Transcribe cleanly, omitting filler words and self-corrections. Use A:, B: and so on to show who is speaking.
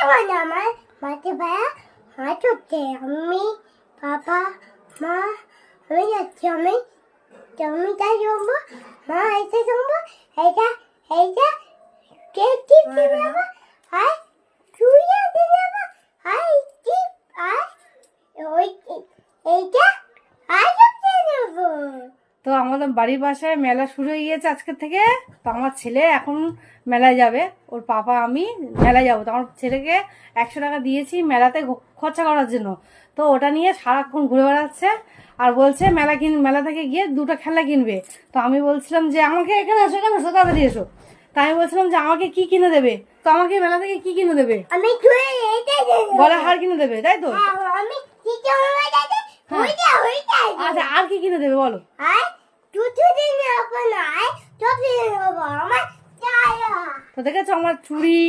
A: আমার মাঠে ভাইয়া মাছ উঠছে আমি বাবা মা আমি যাচ্ছি আমি তাই জমবো মা এসে জমবো এইটা এইটা কে কি নেবো আর চুড়িয়া নেবো আর কি আর ওই এইটা আর নেবো।
B: তো আমাদের বাড়ির বাসায় মেলা শুরু হয়ে গিয়েছে আজকের থেকে। তো আমার ছেলে এখন মেলায় যাবে, ওর পাপা আমি মেলায় যাবো। তো আমার ছেলেকে 100 টাকা দিয়েছি মেলাতে খরচা করার জন্য। তো ওটা নিয়ে সারাক্ষণ ঘুরে বেড়াচ্ছে আর বলছে মেলা থেকে গিয়ে 2টা খেলনা কিনবে। তো আমি বলছিলাম যে আমাকে এখানে এসো, এখানে এসো, তাড়াতাড়ি এসো। তাই আমি বলছিলাম যে আমাকে কি কিনে দেবে। তো আমাকে মেলা থেকে কি কিনে দেবে?
A: আমি চুড়ি এইটা দেবো
B: গলার হার কিনে দেবে, তাই তো?
A: আমি কি জমবো দাদা ওইটা
B: আচ্ছা, আর কি কিনে দেবে বলো?
A: আর দুটো দিন আপনার তো দিন হবো আমার চাই।
B: তো দেখেছো আমার চুড়ি,